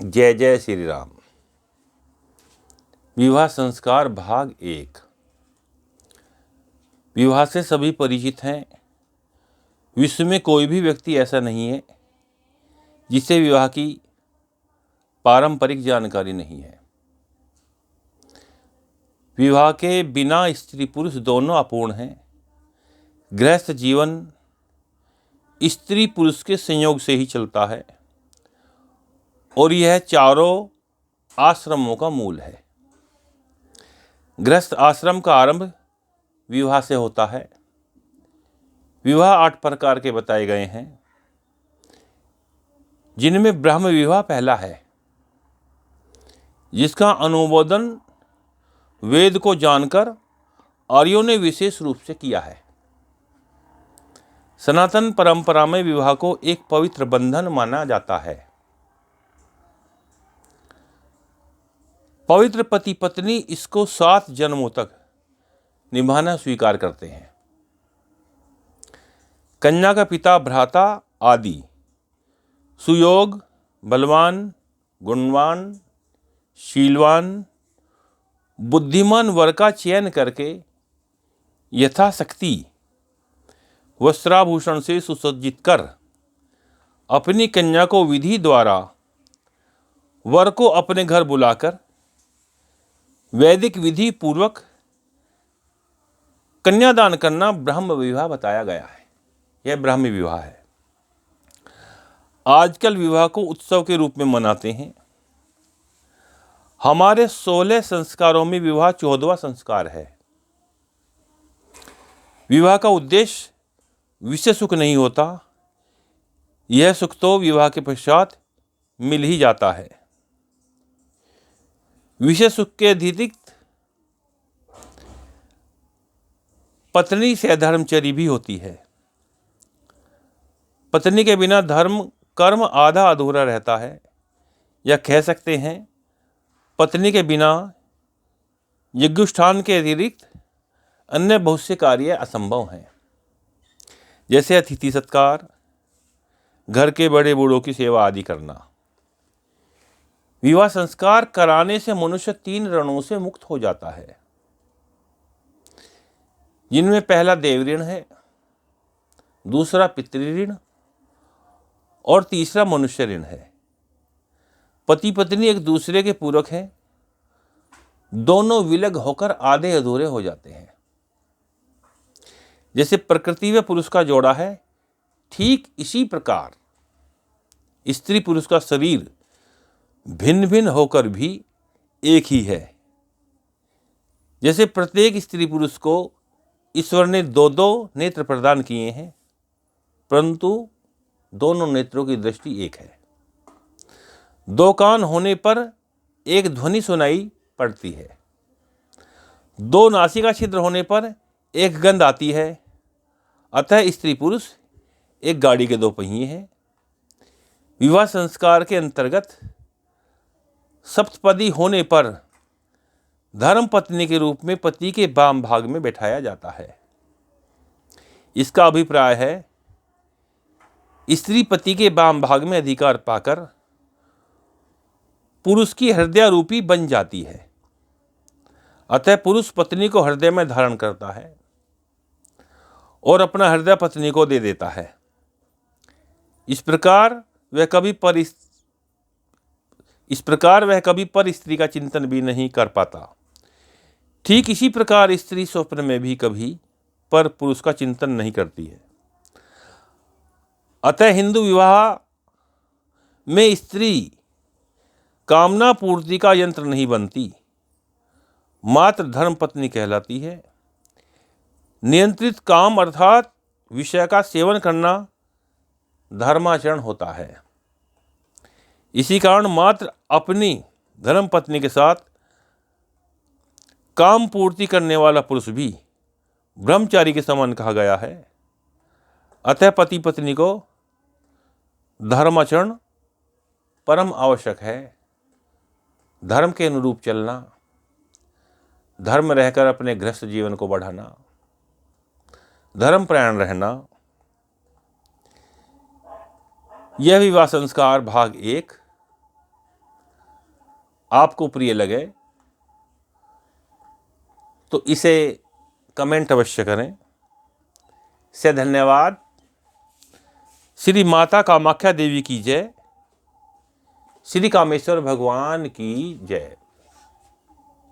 जय जय श्री राम। विवाह संस्कार भाग 1। विवाह से सभी परिचित हैं। विश्व में कोई भी व्यक्ति ऐसा नहीं है जिसे विवाह की पारंपरिक जानकारी नहीं है। विवाह के बिना स्त्री पुरुष दोनों अपूर्ण हैं। गृहस्थ जीवन स्त्री पुरुष के संयोग से ही चलता है और यह चारों आश्रमों का मूल है। गृहस्थ आश्रम का आरंभ विवाह से होता है। विवाह 8 प्रकार के बताए गए हैं, जिनमें ब्रह्म विवाह पहला है, जिसका अनुमोदन वेद को जानकर आर्यों ने विशेष रूप से किया है। सनातन परंपरा में विवाह को एक पवित्र बंधन माना जाता है। पवित्र पति पत्नी इसको 7 जन्मों तक निभाना स्वीकार करते हैं। कन्या का पिता भ्राता आदि सुयोग, बलवान, गुणवान, शीलवान, बुद्धिमान वर का चयन करके यथाशक्ति वस्त्राभूषण से सुसज्जित कर अपनी कन्या को विधि द्वारा वर को अपने घर बुलाकर वैदिक विधि पूर्वक कन्यादान करना ब्रह्म विवाह बताया गया है। यह ब्रह्म विवाह है। आजकल विवाह को उत्सव के रूप में मनाते हैं। हमारे 16 संस्कारों में विवाह 14वां संस्कार है। विवाह का उद्देश्य विषय सुख नहीं होता। यह सुख तो विवाह के पश्चात मिल ही जाता है। विषय सुख के अतिरिक्त पत्नी से धर्मचर्या भी होती है। पत्नी के बिना धर्म कर्म आधा अधूरा रहता है, या कह सकते हैं पत्नी के बिना यज्ञानुष्ठान के अतिरिक्त अन्य बहुत से कार्य असंभव हैं, जैसे अतिथि सत्कार, घर के बड़े बूढ़ों की सेवा आदि करना। विवाह संस्कार कराने से मनुष्य 3 ऋणों से मुक्त हो जाता है, जिनमें पहला देव ऋण है, दूसरा पितृऋण और तीसरा मनुष्य ऋण है। पति पत्नी एक दूसरे के पूरक हैं। दोनों विलग होकर आधे अधूरे हो जाते हैं। जैसे प्रकृति व पुरुष का जोड़ा है, ठीक इसी प्रकार स्त्री पुरुष का शरीर भिन्न भिन्न होकर भी एक ही है। जैसे प्रत्येक स्त्री पुरुष को ईश्वर ने 2-2 नेत्र प्रदान किए हैं, परंतु दोनों नेत्रों की दृष्टि एक है। 2 कान होने पर एक ध्वनि सुनाई पड़ती है। 2 नासिका छिद्र होने पर एक गंध आती है। अतः स्त्री पुरुष एक गाड़ी के 2 पहिए हैं। विवाह संस्कार के अंतर्गत सप्तपदी होने पर धर्म पत्नी के रूप में पति के वाम भाग में बैठाया जाता है। इसका अभिप्राय है स्त्री पति के वाम भाग में अधिकार पाकर पुरुष की हृदय रूपी बन जाती है। अतः पुरुष पत्नी को हृदय में धारण करता है और अपना हृदय पत्नी को दे देता है। इस प्रकार वह कभी पर स्त्री का चिंतन भी नहीं कर पाता। ठीक इसी प्रकार स्त्री स्वप्न में भी कभी पर पुरुष का चिंतन नहीं करती है। अतः हिंदू विवाह में स्त्री कामना पूर्ति का यंत्र नहीं बनती, मात्र धर्म पत्नी कहलाती है। नियंत्रित काम अर्थात विषय का सेवन करना धर्माचरण होता है। इसी कारण मात्र अपनी धर्म पत्नी के साथ काम पूर्ति करने वाला पुरुष भी ब्रह्मचारी के समान कहा गया है। अतः पति पत्नी को धर्माचरण परम आवश्यक है। धर्म के अनुरूप चलना, धर्म रहकर अपने गृहस्थ जीवन को बढ़ाना, धर्मपरायण रहना, यह विवाह संस्कार भाग 1 आपको प्रिय लगे तो इसे कमेंट अवश्य करें। से धन्यवाद। श्री माता कामाख्या देवी की जय। श्री कामेश्वर भगवान की जय।